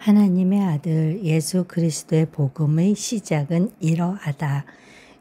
하나님의 아들 예수 그리스도의 복음의 시작은 이러하다.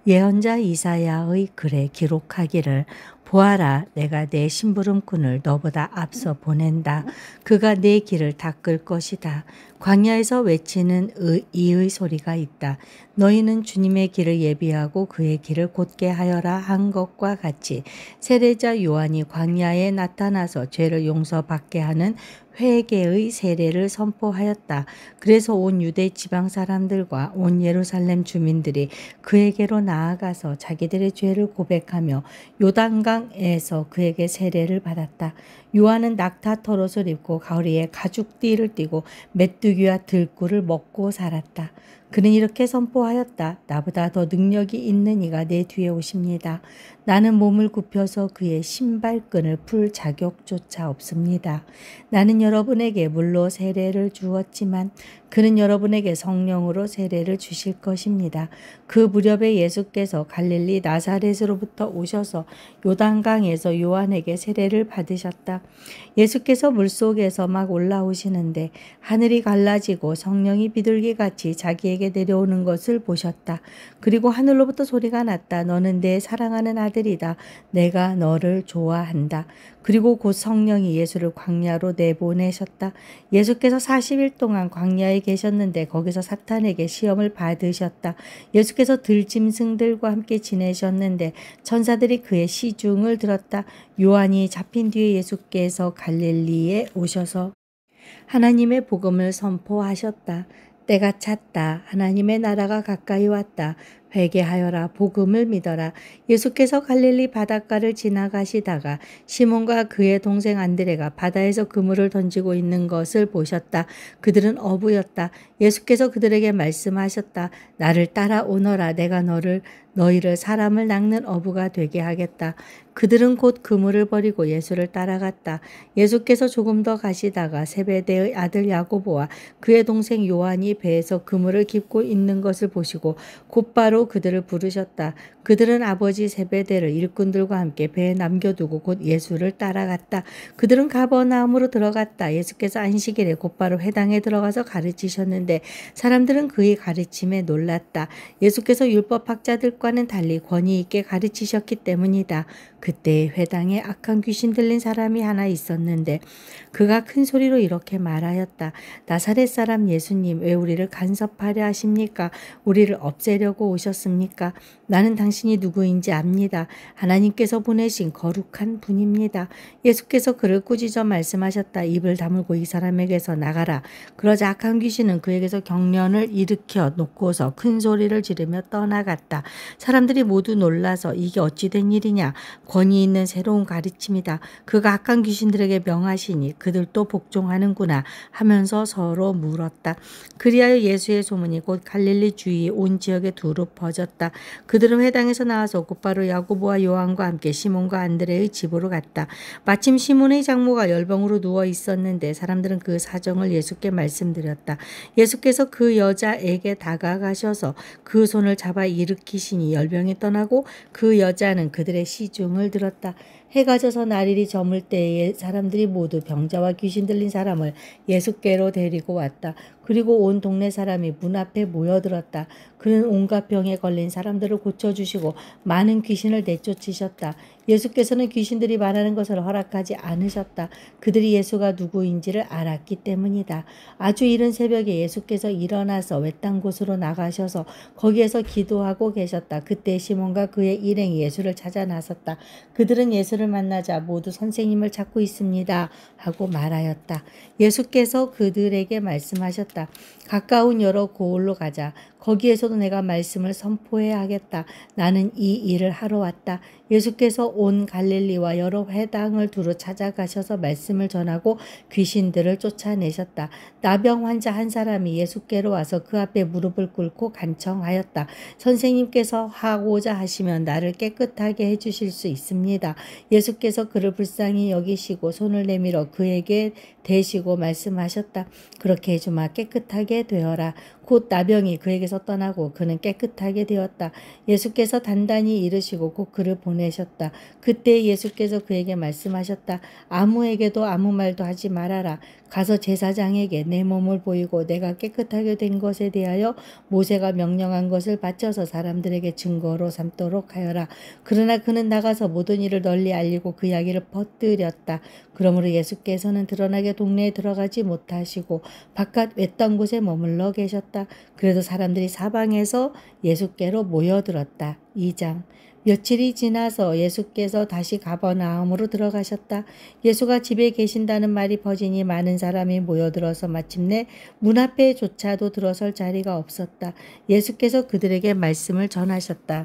예언자 이사야의 글에 기록하기를 보아라, 내가 내 심부름꾼을 너보다 앞서 보낸다. 그가 내 길을 닦을 것이다. 광야에서 외치는 이의 소리가 있다. 너희는 주님의 길을 예비하고 그의 길을 곧게 하여라 한 것과 같이 세례자 요한이 광야에 나타나서 죄를 용서받게 하는 회개의 세례를 선포하였다. 그래서 온 유대 지방 사람들과 온 예루살렘 주민들이 그에게로 나아가서 자기들의 죄를 고백하며 요단강에서 그에게 세례를 받았다. 요한은 낙타 털옷을 입고 가을이에 가죽띠를 띠고 메뚜기와 들꿀을 먹고 살았다. 그는 이렇게 선포하였다. 나보다 더 능력이 있는 이가 내 뒤에 오십니다. 나는 몸을 굽혀서 그의 신발끈을 풀 자격조차 없습니다. 나는 여러분에게 물로 세례를 주었지만 그는 여러분에게 성령으로 세례를 주실 것입니다. 그 무렵에 예수께서 갈릴리 나사렛으로부터 오셔서 요단강에서 요한에게 세례를 받으셨다. 예수께서 물속에서 막 올라오시는데 하늘이 갈라지고 성령이 비둘기같이 자기에게 내려오는 것을 보셨다. 그리고 하늘로부터 소리가 났다. 너는 내 사랑하는 아들이다. 내가 너를 좋아한다. 그리고 곧 성령이 예수를 광야로 내보내셨다. 예수께서 40일 동안 광야에 계셨는데 거기서 사탄에게 시험을 받으셨다. 예수께서 들짐승들과 함께 지내셨는데 천사들이 그의 시중을 들었다. 요한이 잡힌 뒤에 예수께서 갈릴리에 오셔서 하나님의 복음을 선포하셨다. 때가 찼다. 하나님의 나라가 가까이 왔다. 회개하여라. 복음을 믿어라. 예수께서 갈릴리 바닷가를 지나가시다가 시몬과 그의 동생 안드레가 바다에서 그물을 던지고 있는 것을 보셨다. 그들은 어부였다. 예수께서 그들에게 말씀하셨다. 나를 따라오너라. 내가 너희를 사람을 낚는 어부가 되게 하겠다. 그들은 곧 그물을 버리고 예수를 따라갔다. 예수께서 조금 더 가시다가 세베대의 아들 야고보와 그의 동생 요한이 배에서 그물을 깁고 있는 것을 보시고 곧바로 그들을 부르셨다. 그들은 아버지 세베대를 일꾼들과 함께 배에 남겨두고 곧 예수를 따라갔다. 그들은 가버나움으로 들어갔다. 예수께서 안식일에 곧바로 회당에 들어가서 가르치셨는데 사람들은 그의 가르침에 놀랐다. 예수께서 율법학자들과는 달리 권위 있게 가르치셨기 때문이다. 그때 회당에 악한 귀신 들린 사람이 하나 있었는데 그가 큰 소리로 이렇게 말하였다. 나사렛 사람 예수님, 왜 우리를 간섭하려 하십니까? 우리를 없애려고 오셨습니까? 나는 당신이 누구인지 압니다. 하나님께서 보내신 거룩한 분입니다. 예수께서 그를 꾸짖어 말씀하셨다. 입을 다물고 이 사람에게서 나가라. 그러자 악한 귀신은 그에게서 경련을 일으켜 놓고서 큰 소리를 지르며 떠나갔다. 사람들이 모두 놀라서 이게 어찌 된 일이냐? 권위 있는 새로운 가르침이다. 그가 악한 귀신들에게 명하시니 그들도 복종하는구나 하면서 서로 물었다. 그리하여 예수의 소문이 곧 갈릴리 주위 온 지역에 두루 퍼졌다. 그들은 회당에서 나와서 곧바로 야고보와 요한과 함께 시몬과 안드레의 집으로 갔다. 마침 시몬의 장모가 열병으로 누워 있었는데 사람들은 그 사정을 예수께 말씀드렸다. 예수께서 그 여자에게 다가가셔서 그 손을 잡아 일으키시니 열병이 떠나고 그 여자는 그들의 시중을 들었다. 해가 져서 날일이 저물 때에 사람들이 모두 병자와 귀신 들린 사람을 예수께로 데리고 왔다. 그리고 온 동네 사람이 문 앞에 모여들었다. 그는 온갖 병에 걸린 사람들을 고쳐주시고 많은 귀신을 내쫓으셨다. 예수께서는 귀신들이 말하는 것을 허락하지 않으셨다. 그들이 예수가 누구인지를 알았기 때문이다. 아주 이른 새벽에 예수께서 일어나서 외딴 곳으로 나가셔서 거기에서 기도하고 계셨다. 그때 시몬과 그의 일행이 예수를 찾아 나섰다. 그들은 예수를 만나자 모두 선생님을 찾고 있습니다 하고 말하였다. 예수께서 그들에게 말씀하셨다. 가까운 여러 고을로 가자. 거기에서도 내가 말씀을 선포해야 하겠다. 나는 이 일을 하러 왔다. 예수께서 온 갈릴리와 여러 회당을 두루 찾아가셔서 말씀을 전하고 귀신들을 쫓아내셨다. 나병 환자 한 사람이 예수께로 와서 그 앞에 무릎을 꿇고 간청하였다. 선생님께서 하고자 하시면 나를 깨끗하게 해주실 수 있습니다. 예수께서 그를 불쌍히 여기시고 손을 내밀어 그에게 대시고 말씀하셨다. 그렇게 해주마 깨끗하게 되어라. 곧 나병이 그에게서 예수께서 떠나고 그는 깨끗하게 되었다. 예수께서 단단히 이르시고 곧 그를 보내셨다. 그때 예수께서 그에게 말씀하셨다. 아무에게도 아무 말도 하지 말아라. 가서 제사장에게 내 몸을 보이고 내가 깨끗하게 된 것에 대하여 모세가 명령한 것을 바쳐서 사람들에게 증거로 삼도록 하여라. 그러나 그는 나가서 모든 일을 널리 알리고 그 이야기를 퍼뜨렸다. 그러므로 예수께서는 드러나게 동네에 들어가지 못하시고 바깥 외딴 곳에 머물러 계셨다. 그래도 사람들이 사방에서 예수께로 모여들었다. 2장. 며칠이 지나서 예수께서 다시 가버나움으로 들어가셨다. 예수가 집에 계신다는 말이 퍼지니 많은 사람이 모여들어서 마침내 문 앞에조차도 들어설 자리가 없었다. 예수께서 그들에게 말씀을 전하셨다.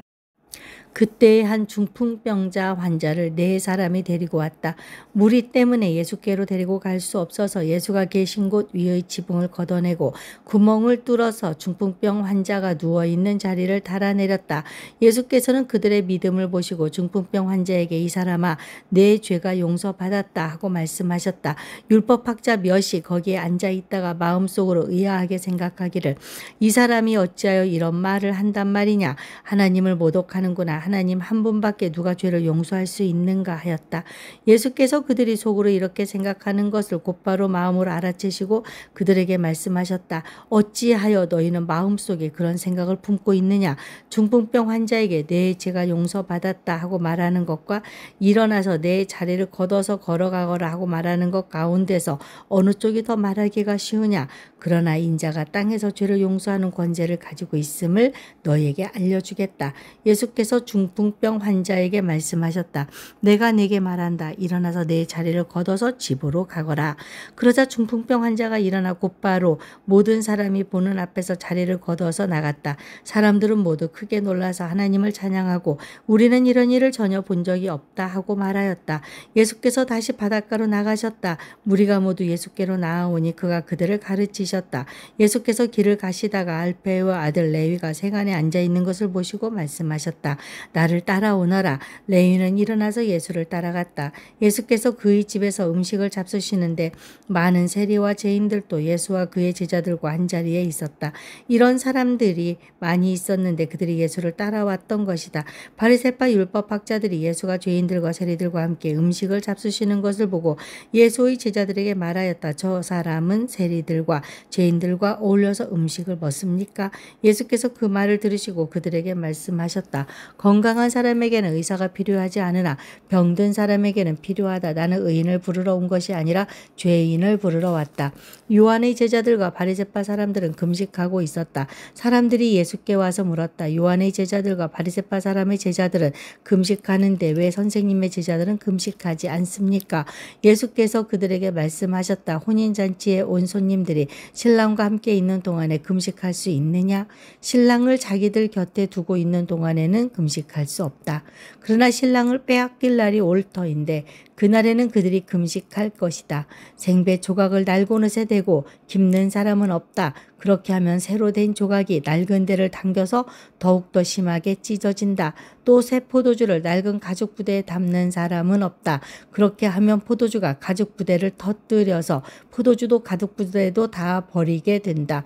그때 한 중풍병자 환자를 4사람이 데리고 왔다. 무리 때문에 예수께로 데리고 갈 수 없어서 예수가 계신 곳 위의 지붕을 걷어내고 구멍을 뚫어서 중풍병 환자가 누워있는 자리를 달아내렸다. 예수께서는 그들의 믿음을 보시고 중풍병 환자에게 이 사람아 내 죄가 용서받았다 하고 말씀하셨다. 율법학자 몇이 거기에 앉아있다가 마음속으로 의아하게 생각하기를 이 사람이 어찌하여 이런 말을 한단 말이냐. 하나님을 모독하는구나. 하나님 한 분밖에 누가 죄를 용서할 수 있는가 하였다. 예수께서 그들이 속으로 이렇게 생각하는 것을 곧바로 마음으로 알아채시고 그들에게 말씀하셨다. 어찌하여 너희는 마음속에 그런 생각을 품고 있느냐. 중풍병 환자에게 내 죄가 용서받았다 하고 말하는 것과 일어나서 내 자리를 걷어서 걸어가거라 하고 말하는 것 가운데서 어느 쪽이 더 말하기가 쉬우냐. 그러나 인자가 땅에서 죄를 용서하는 권세를 가지고 있음을 너희에게 알려주겠다. 예수께서 중풍병 환자에게 말씀하셨다. 내가 네게 말한다. 일어나서 내 자리를 걷어서 집으로 가거라. 그러자 중풍병 환자가 일어나 곧바로 모든 사람이 보는 앞에서 자리를 걷어서 나갔다. 사람들은 모두 크게 놀라서 하나님을 찬양하고 우리는 이런 일을 전혀 본 적이 없다 하고 말하였다. 예수께서 다시 바닷가로 나가셨다. 무리가 모두 예수께로 나아오니 그가 그들을 가르치셨다. 예수께서 길을 가시다가 알페의 아들 레위가 세간에 앉아있는 것을 보시고 말씀하셨다. 나를 따라오너라. 레위는 일어나서 예수를 따라갔다. 예수께서 그의 집에서 음식을 잡수시는데 많은 세리와 죄인들도 예수와 그의 제자들과 한자리에 있었다. 이런 사람들이 많이 있었는데 그들이 예수를 따라왔던 것이다. 바리새파 율법학자들이 예수가 죄인들과 세리들과 함께 음식을 잡수시는 것을 보고 예수의 제자들에게 말하였다. 저 사람은 세리들과 죄인들과 어울려서 음식을 먹습니까? 예수께서 그 말을 들으시고 그들에게 말씀하셨다. 건강한 사람에게는 의사가 필요하지 않으나 병든 사람에게는 필요하다. 나는 의인을 부르러 온 것이 아니라 죄인을 부르러 왔다. 요한의 제자들과 바리새파 사람들은 금식하고 있었다. 사람들이 예수께 와서 물었다. 요한의 제자들과 바리새파 사람의 제자들은 금식하는데 왜 선생님의 제자들은 금식하지 않습니까? 예수께서 그들에게 말씀하셨다. 혼인잔치에 온 손님들이 신랑과 함께 있는 동안에 금식할 수 있느냐? 신랑을 자기들 곁에 두고 있는 동안에는 금식할 수 없다. 그러나 신랑을 빼앗길 날이 올 터인데 그날에는 그들이 금식할 것이다. 생배 조각을 날고릇에 대고 깁는 사람은 없다. 그렇게 하면 새로 된 조각이 낡은 데를 당겨서 더욱더 심하게 찢어진다. 또 새 포도주를 낡은 가죽 부대에 담는 사람은 없다. 그렇게 하면 포도주가 가죽 부대를 터뜨려서 포도주도 가죽 부대도 다 버리게 된다.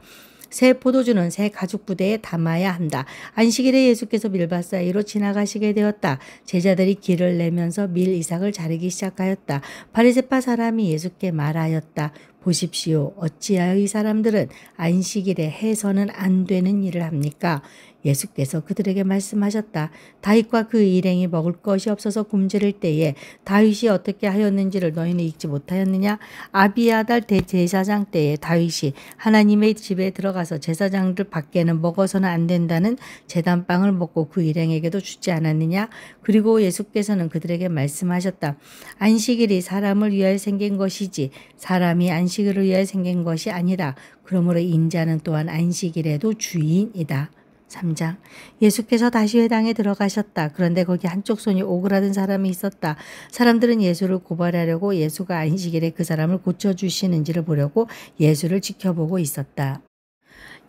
새 포도주는 새 가죽 부대에 담아야 한다. 안식일에 예수께서 밀밭 사이로 지나가시게 되었다. 제자들이 길을 내면서 밀 이삭을 자르기 시작하였다. 바리새파 사람이 예수께 말하였다. 보십시오. 어찌하여 이 사람들은 안식일에 해서는 안 되는 일을 합니까? 예수께서 그들에게 말씀하셨다. 다윗과 그 일행이 먹을 것이 없어서 굶주릴 때에 다윗이 어떻게 하였는지를 너희는 읽지 못하였느냐? 아비아달 대제사장 때에 다윗이 하나님의 집에 들어가서 제사장들 밖에는 먹어서는 안 된다는 제단빵을 먹고 그 일행에게도 주지 않았느냐? 그리고 예수께서는 그들에게 말씀하셨다. 안식일이 사람을 위하여 생긴 것이지 사람이 안식일을 위하여 생긴 것이 아니다. 그러므로 인자는 또한 안식일에도 주인이다. 3장. 예수께서 다시 회당에 들어가셨다. 그런데 거기 한쪽 손이 오그라든 사람이 있었다. 사람들은 예수를 고발하려고 예수가 안식일에 그 사람을 고쳐주시는지를 보려고 예수를 지켜보고 있었다.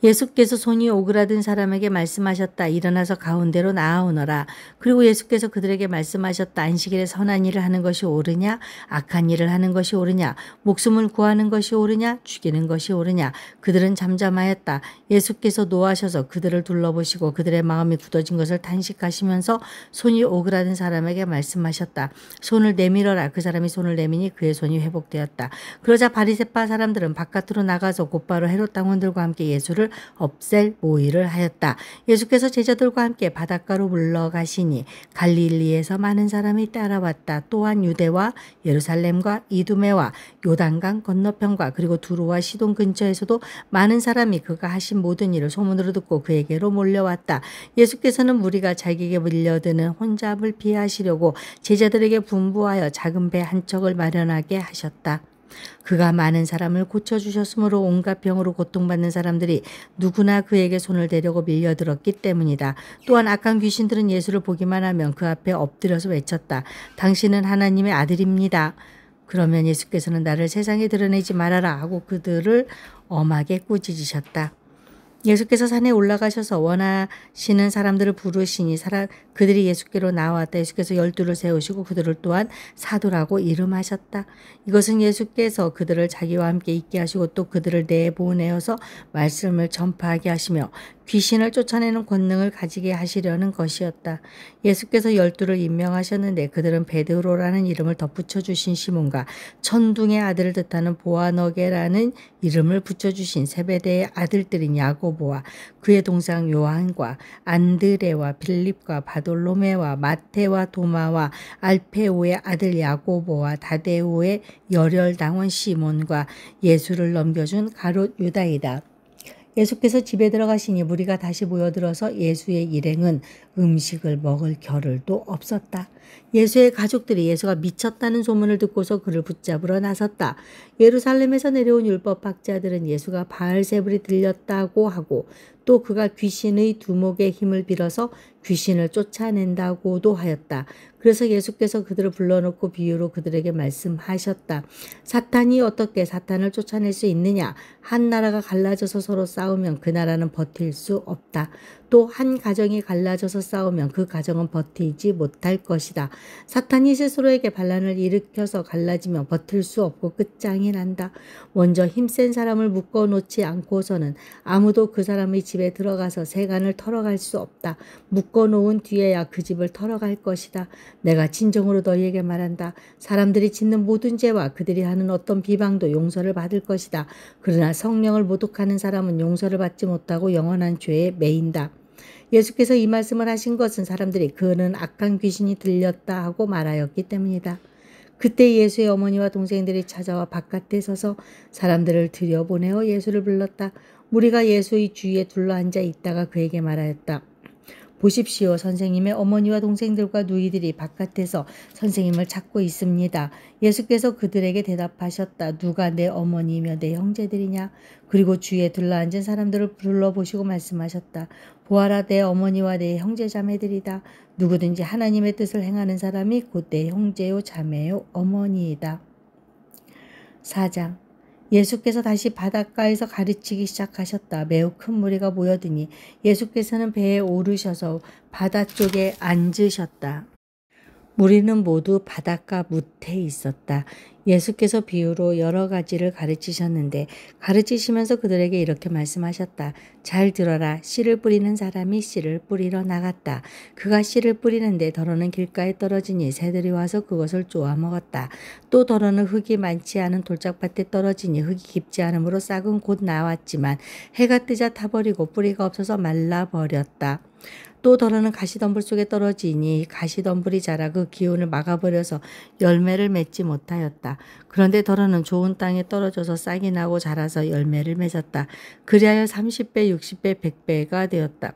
예수께서 손이 오그라든 사람에게 말씀하셨다. 일어나서 가운데로 나아오너라. 그리고 예수께서 그들에게 말씀하셨다. 안식일에 선한 일을 하는 것이 옳으냐? 악한 일을 하는 것이 옳으냐? 목숨을 구하는 것이 옳으냐? 죽이는 것이 옳으냐? 그들은 잠잠하였다. 예수께서 노하셔서 그들을 둘러보시고 그들의 마음이 굳어진 것을 탄식하시면서 손이 오그라든 사람에게 말씀하셨다. 손을 내밀어라. 그 사람이 손을 내미니 그의 손이 회복되었다. 그러자 바리새파 사람들은 바깥으로 나가서 곧바로 헤롯 당원들과 함께 예수를 없앨 모의를 하였다. 예수께서 제자들과 함께 바닷가로 물러가시니 갈릴리에서 많은 사람이 따라왔다. 또한 유대와 예루살렘과 이두메와 요단강 건너편과 그리고 두로와 시돈 근처에서도 많은 사람이 그가 하신 모든 일을 소문으로 듣고 그에게로 몰려왔다. 예수께서는 무리가 자기에게 밀려드는 혼잡을 피하시려고 제자들에게 분부하여 작은 배 한 척을 마련하게 하셨다. 그가 많은 사람을 고쳐주셨으므로 온갖 병으로 고통받는 사람들이 누구나 그에게 손을 대려고 밀려들었기 때문이다. 또한 악한 귀신들은 예수를 보기만 하면 그 앞에 엎드려서 외쳤다. 당신은 하나님의 아들입니다. 그러면 예수께서는 나를 세상에 드러내지 말아라 하고 그들을 엄하게 꾸짖으셨다. 예수께서 산에 올라가셔서 원하시는 사람들을 부르시니 그들이 예수께로 나왔다. 예수께서 12를 세우시고 그들을 또한 사도라고 이름하셨다. 이것은 예수께서 그들을 자기와 함께 있게 하시고 또 그들을 내보내어서 말씀을 전파하게 하시며 귀신을 쫓아내는 권능을 가지게 하시려는 것이었다. 예수께서 12를 임명하셨는데 그들은 베드로라는 이름을 덧붙여 주신 시몬과 천둥의 아들을 뜻하는 보아너게라는 이름을 붙여주신 세베대의 아들들인 야고보와 그의 동생 요한과 안드레와 빌립과 바돌로메와 마테와 도마와 알페오의 아들 야고보와 다데오의 열혈당원 시몬과 예수를 넘겨준 가롯 유다이다. 예수께서 집에 들어가시니 무리가 다시 모여들어서 예수의 일행은 음식을 먹을 겨를도 없었다. 예수의 가족들이 예수가 미쳤다는 소문을 듣고서 그를 붙잡으러 나섰다. 예루살렘에서 내려온 율법학자들은 예수가 바알세불이 들렸다고 하고 또 그가 귀신의 두목의 힘을 빌어서 귀신을 쫓아낸다고도 하였다. 그래서 예수께서 그들을 불러놓고 비유로 그들에게 말씀하셨다. 사탄이 어떻게 사탄을 쫓아낼 수 있느냐? 한 나라가 갈라져서 서로 싸우면 그 나라는 버틸 수 없다. 또 한 가정이 갈라져서 싸우면 그 가정은 버티지 못할 것이다. 사탄이 스스로에게 반란을 일으켜서 갈라지면 버틸 수 없고 끝장이 난다. 먼저 힘센 사람을 묶어놓지 않고서는 아무도 그 사람의 집에 들어가서 세간을 털어갈 수 없다. 묶어놓은 뒤에야 그 집을 털어갈 것이다. 내가 진정으로 너희에게 말한다. 사람들이 짓는 모든 죄와 그들이 하는 어떤 비방도 용서를 받을 것이다. 그러나 성령을 모독하는 사람은 용서를 받지 못하고 영원한 죄에 매인다. 예수께서 이 말씀을 하신 것은 사람들이 그는 악한 귀신이 들렸다 하고 말하였기 때문이다. 그때 예수의 어머니와 동생들이 찾아와 바깥에 서서 사람들을 들여보내어 예수를 불렀다. 무리가 예수의 주위에 둘러앉아 있다가 그에게 말하였다. 보십시오. 선생님의 어머니와 동생들과 누이들이 바깥에서 선생님을 찾고 있습니다. 예수께서 그들에게 대답하셨다. 누가 내 어머니며 내 형제들이냐? 그리고 주위에 둘러앉은 사람들을 불러보시고 말씀하셨다. 보아라, 내 어머니와 내 형제자매들이다. 누구든지 하나님의 뜻을 행하는 사람이 곧 내 형제요 자매요 어머니이다. 4장. 예수께서 다시 바닷가에서 가르치기 시작하셨다. 매우 큰 무리가 모여드니 예수께서는 배에 오르셔서 바다 쪽에 앉으셨다. 무리는 모두 바닷가 무태에 있었다. 예수께서 비유로 여러 가지를 가르치셨는데 가르치시면서 그들에게 이렇게 말씀하셨다. 잘 들어라. 씨를 뿌리는 사람이 씨를 뿌리러 나갔다. 그가 씨를 뿌리는데 더러는 길가에 떨어지니 새들이 와서 그것을 쪼아 먹었다. 또 더러는 흙이 많지 않은 돌짝밭에 떨어지니 흙이 깊지 않으므로 싹은 곧 나왔지만 해가 뜨자 타버리고 뿌리가 없어서 말라버렸다. 또 더러는 가시덤불 속에 떨어지니 가시덤불이 자라 그 기운을 막아버려서 열매를 맺지 못하였다. 그런데 더러는 좋은 땅에 떨어져서 싹이 나고 자라서 열매를 맺었다. 그리하여 30배, 60배, 100배가 되었다.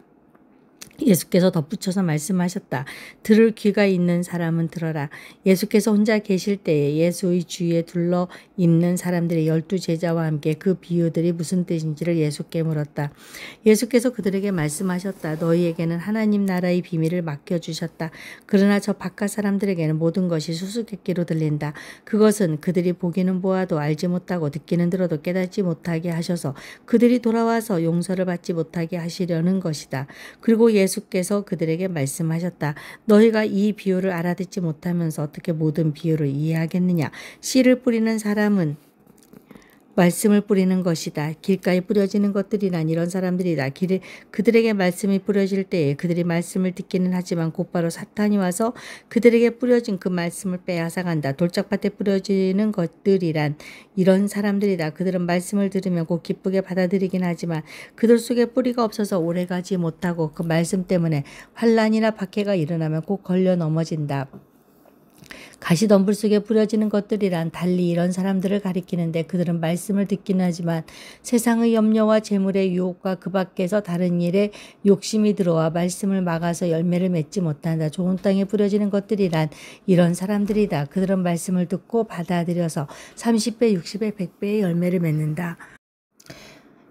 예수께서 덧붙여서 말씀하셨다. 들을 귀가 있는 사람은 들어라. 예수께서 혼자 계실 때에 예수의 주위에 둘러 있는 사람들의 12제자와 함께 그 비유들이 무슨 뜻인지를 예수께 물었다. 예수께서 그들에게 말씀하셨다. 너희에게는 하나님 나라의 비밀을 맡겨주셨다. 그러나 저 바깥 사람들에게는 모든 것이 수수께끼로 들린다. 그것은 그들이 보기는 보아도 알지 못하고 듣기는 들어도 깨닫지 못하게 하셔서 그들이 돌아와서 용서를 받지 못하게 하시려는 것이다. 그리고 예수께서 그들에게 말씀하셨다. 너희가 이 비유를 알아듣지 못하면서 어떻게 모든 비유를 이해하겠느냐. 씨를 뿌리는 사람은 말씀을 뿌리는 것이다. 길가에 뿌려지는 것들이란 이런 사람들이다. 그들에게 말씀이 뿌려질 때에 그들이 말씀을 듣기는 하지만 곧바로 사탄이 와서 그들에게 뿌려진 그 말씀을 빼앗아간다. 돌짝밭에 뿌려지는 것들이란 이런 사람들이다. 그들은 말씀을 들으면 곧 기쁘게 받아들이긴 하지만 그들 속에 뿌리가 없어서 오래가지 못하고 그 말씀 때문에 환난이나 박해가 일어나면 꼭 걸려 넘어진다. 가시덤불 속에 뿌려지는 것들이란 달리 이런 사람들을 가리키는데 그들은 말씀을 듣기는 하지만 세상의 염려와 재물의 유혹과 그 밖에서 다른 일에 욕심이 들어와 말씀을 막아서 열매를 맺지 못한다. 좋은 땅에 뿌려지는 것들이란 이런 사람들이다. 그들은 말씀을 듣고 받아들여서 30배, 60배, 100배의 열매를 맺는다.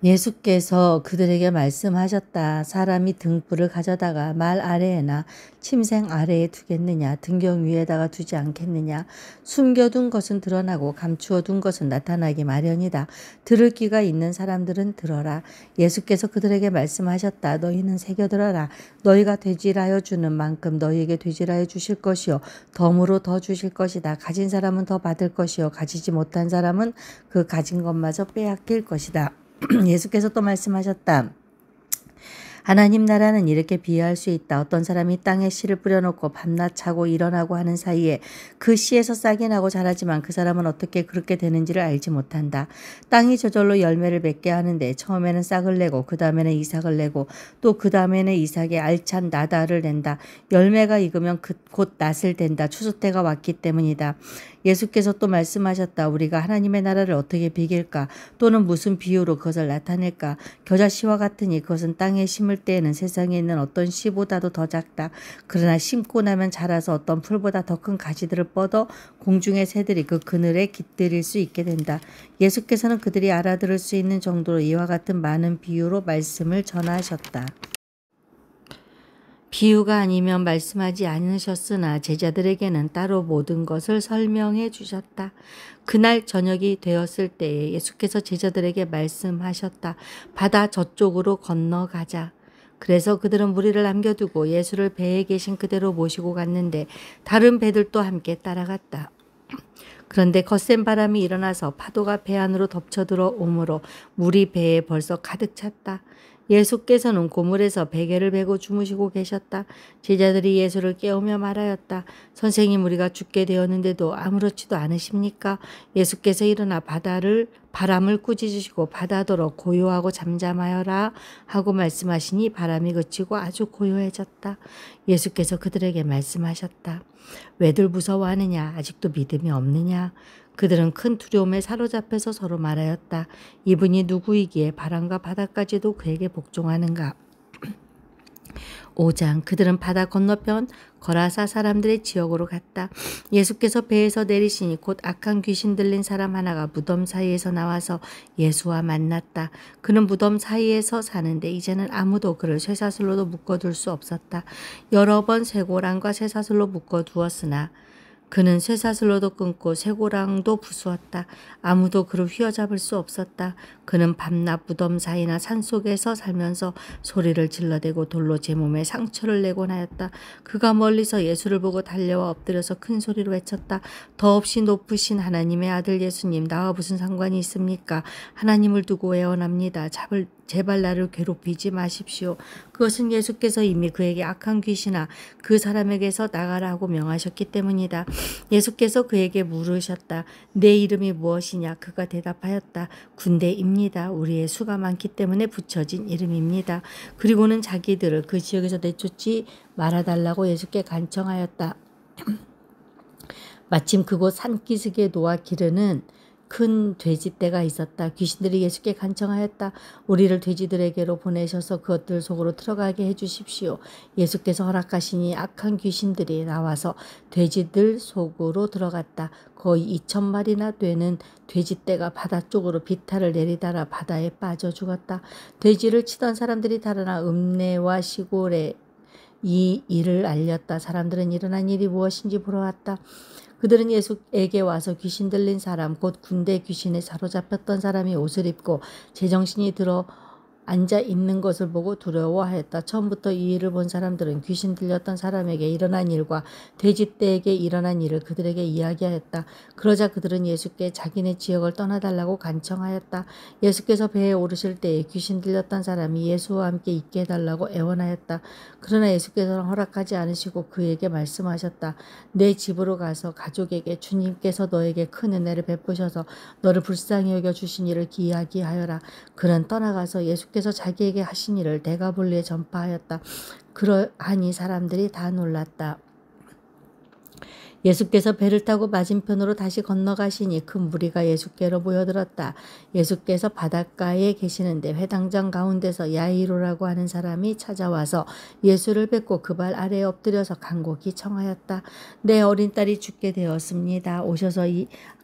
예수께서 그들에게 말씀하셨다. 사람이 등불을 가져다가 말 아래에나 침생 아래에 두겠느냐. 등경 위에다가 두지 않겠느냐. 숨겨둔 것은 드러나고 감추어둔 것은 나타나기 마련이다. 들을 귀가 있는 사람들은 들어라. 예수께서 그들에게 말씀하셨다. 너희는 새겨들어라. 너희가 되질하여 주는 만큼 너희에게 되질하여 주실 것이요 덤으로 더 주실 것이다. 가진 사람은 더 받을 것이요 가지지 못한 사람은 그 가진 것마저 빼앗길 것이다. 예수께서 또 말씀하셨다. 하나님 나라는 이렇게 비유할 수 있다. 어떤 사람이 땅에 씨를 뿌려놓고 밤낮 자고 일어나고 하는 사이에 그 씨에서 싹이 나고 자라지만 그 사람은 어떻게 그렇게 되는지를 알지 못한다. 땅이 저절로 열매를 맺게 하는데 처음에는 싹을 내고 그 다음에는 이삭을 내고 또 그 다음에는 이삭에 알찬 나달을 낸다. 열매가 익으면 곧 낫을 댄다. 추수 때가 왔기 때문이다. 예수께서 또 말씀하셨다. 우리가 하나님의 나라를 어떻게 비길까? 또는 무슨 비유로 그것을 나타낼까? 겨자씨와 같으니 그것은 땅에 심을 때에는 세상에 있는 어떤 씨보다도 더 작다. 그러나 심고 나면 자라서 어떤 풀보다 더 큰 가지들을 뻗어 공중의 새들이 그 그늘에 깃들일 수 있게 된다. 예수께서는 그들이 알아들을 수 있는 정도로 이와 같은 많은 비유로 말씀을 전하셨다. 비유가 아니면 말씀하지 않으셨으나 제자들에게는 따로 모든 것을 설명해 주셨다. 그날 저녁이 되었을 때에 예수께서 제자들에게 말씀하셨다. 바다 저쪽으로 건너가자. 그래서 그들은 무리를 남겨두고 예수를 배에 계신 그대로 모시고 갔는데 다른 배들도 함께 따라갔다. 그런데 거센 바람이 일어나서 파도가 배 안으로 덮쳐들어 오므로 물이 배에 벌써 가득 찼다. 예수께서는 고물에서 베개를 베고 주무시고 계셨다. 제자들이 예수를 깨우며 말하였다. 선생님, 우리가 죽게 되었는데도 아무렇지도 않으십니까? 예수께서 일어나 바람을 꾸짖으시고 바다더러 고요하고 잠잠하여라 하고 말씀하시니 바람이 그치고 아주 고요해졌다. 예수께서 그들에게 말씀하셨다. 왜들 무서워하느냐? 아직도 믿음이 없느냐? 그들은 큰 두려움에 사로잡혀서 서로 말하였다. 이분이 누구이기에 바람과 바다까지도 그에게 복종하는가? 5장. 그들은 바다 건너편 거라사 사람들의 지역으로 갔다. 예수께서 배에서 내리시니 곧 악한 귀신 들린 사람 하나가 무덤 사이에서 나와서 예수와 만났다. 그는 무덤 사이에서 사는데 이제는 아무도 그를 쇠사슬로도 묶어둘 수 없었다. 여러 번 쇠고랑과 쇠사슬로 묶어두었으나 그는 쇠사슬로도 끊고 쇠고랑도 부수었다. 아무도 그를 휘어잡을 수 없었다. 그는 밤낮 무덤 사이나 산속에서 살면서 소리를 질러대고 돌로 제 몸에 상처를 내곤 하였다. 그가 멀리서 예수를 보고 달려와 엎드려서 큰 소리로 외쳤다. 더없이 높으신 하나님의 아들 예수님, 나와 무슨 상관이 있습니까? 하나님을 두고 애원합니다. 제발 나를 괴롭히지 마십시오. 그것은 예수께서 이미 그에게 악한 귀신아 그 사람에게서 나가라 하고 명하셨기 때문이다. 예수께서 그에게 물으셨다. 내 이름이 무엇이냐? 그가 대답하였다. 군대입니다. 우리의 수가 많기 때문에 붙여진 이름입니다. 그리고는 자기들을 그 지역에서 내쫓지 말아달라고 예수께 간청하였다. 마침 그곳 산기슭에 놓아 기르는 큰 돼지떼가 있었다. 귀신들이 예수께 간청하였다. 우리를 돼지들에게로 보내셔서 그것들 속으로 들어가게 해주십시오. 예수께서 허락하시니 악한 귀신들이 나와서 돼지들 속으로 들어갔다. 거의 2,000마리나 되는 돼지떼가 바다 쪽으로 비탈을 내리다가 바다에 빠져 죽었다. 돼지를 치던 사람들이 달아나 읍내와 시골에 이 일을 알렸다. 사람들은 일어난 일이 무엇인지 보러 왔다. 그들은 예수에게 와서 귀신 들린 사람, 곧 군대 귀신에 사로잡혔던 사람이 옷을 입고 제정신이 들어 앉아 있는 것을 보고 두려워하였다. 처음부터 이 일을 본 사람들은 귀신 들렸던 사람에게 일어난 일과 돼지떼에게 일어난 일을 그들에게 이야기하였다. 그러자 그들은 예수께 자기네 지역을 떠나달라고 간청하였다. 예수께서 배에 오르실 때에 귀신 들렸던 사람이 예수와 함께 있게 해달라고 애원하였다. 그러나 예수께서는 허락하지 않으시고 그에게 말씀하셨다. 내 집으로 가서 가족에게 주님께서 너에게 큰 은혜를 베푸셔서 너를 불쌍히 여겨 주신 일을 이야기하여라. 그는 떠나가서 예수께서 자기에게 하신 일을 데가볼리에 전파하였다. 그러하니 사람들이 다 놀랐다. 예수께서 배를 타고 맞은편으로 다시 건너가시니 큰 무리가 예수께로 모여들었다. 예수께서 바닷가에 계시는데 회당장 가운데서 야이로라고 하는 사람이 찾아와서 예수를 뵙고 그 발 아래에 엎드려서 간곡히 청하였다. 내 어린 딸이 죽게 되었습니다. 오셔서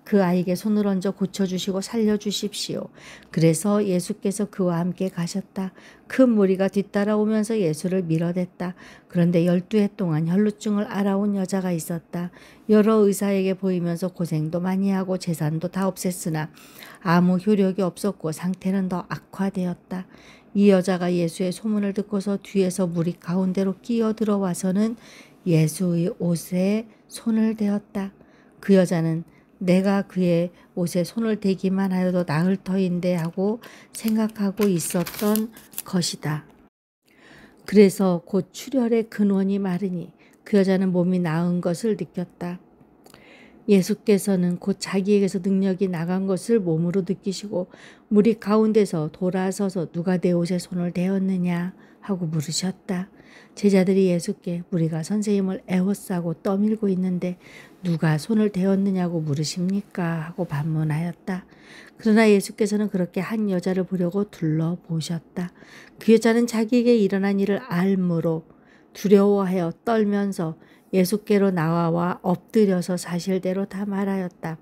그 아이에게 손을 얹어 고쳐주시고 살려주십시오. 그래서 예수께서 그와 함께 가셨다. 큰 무리가 뒤따라오면서 예수를 밀어댔다. 그런데 12해 동안 혈루증을 앓아온 여자가 있었다. 여러 의사에게 보이면서 고생도 많이 하고 재산도 다 없앴으나 아무 효력이 없었고 상태는 더 악화되었다. 이 여자가 예수의 소문을 듣고서 뒤에서 무리 가운데로 끼어 들어와서는 예수의 옷에 손을 대었다. 그 여자는 내가 그의 옷에 손을 대기만 하여도 나을 터인데 하고 생각하고 있었던 것이다. 그래서 곧 출혈의 근원이 마르니 그 여자는 몸이 나은 것을 느꼈다. 예수께서는 곧 자기에게서 능력이 나간 것을 몸으로 느끼시고 무리 가운데서 돌아서서 누가 내 옷에 손을 대었느냐 하고 물으셨다. 제자들이 예수께 우리가 선생님을 에워싸고 떠밀고 있는데 누가 손을 대었느냐고 물으십니까? 하고 반문하였다. 그러나 예수께서는 그렇게 한 여자를 보려고 둘러보셨다. 그 여자는 자기에게 일어난 일을 알므로 두려워하여 떨면서 예수께로 나와 엎드려서 사실대로 다 말하였다.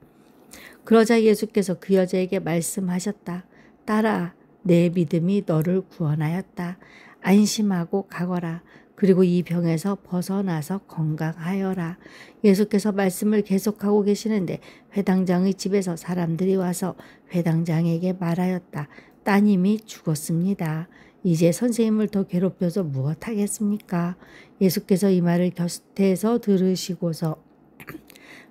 그러자 예수께서 그 여자에게 말씀하셨다. 딸아, 내 믿음이 너를 구원하였다. 안심하고 가거라. 그리고 이 병에서 벗어나서 건강하여라. 예수께서 말씀을 계속하고 계시는데 회당장의 집에서 사람들이 와서 회당장에게 말하였다. 따님이 죽었습니다. 이제 선생님을 더 괴롭혀서 무엇하겠습니까? 예수께서 이 말을 곁에서 들으시고서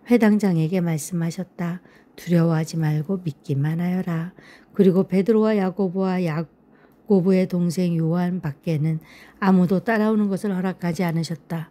회당장에게 말씀하셨다. 두려워하지 말고 믿기만 하여라. 그리고 베드로와 야고보와 야고보의 동생 요한 밖에는 아무도 따라오는 것을 허락하지 않으셨다.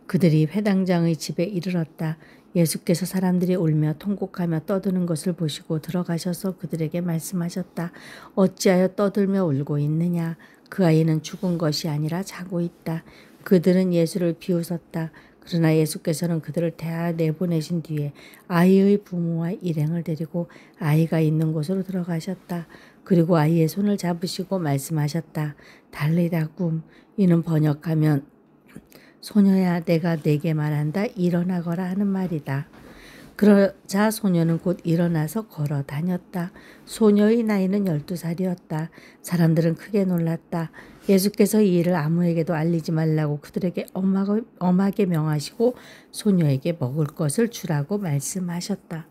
그들이 회당장의 집에 이르렀다. 예수께서 사람들이 울며 통곡하며 떠드는 것을 보시고 들어가셔서 그들에게 말씀하셨다. 어찌하여 떠들며 울고 있느냐? 그 아이는 죽은 것이 아니라 자고 있다. 그들은 예수를 비웃었다. 그러나 예수께서는 그들을 다 내보내신 뒤에 아이의 부모와 일행을 데리고 아이가 있는 곳으로 들어가셨다. 그리고 아이의 손을 잡으시고 말씀하셨다. 달리다 굼. 이는 번역하면 소녀야 내가 네게 말한다 일어나거라 하는 말이다. 그러자 소녀는 곧 일어나서 걸어 다녔다. 소녀의 나이는 12살이었다. 사람들은 크게 놀랐다. 예수께서 이 일을 아무에게도 알리지 말라고 그들에게 엄하게 명하시고 소녀에게 먹을 것을 주라고 말씀하셨다.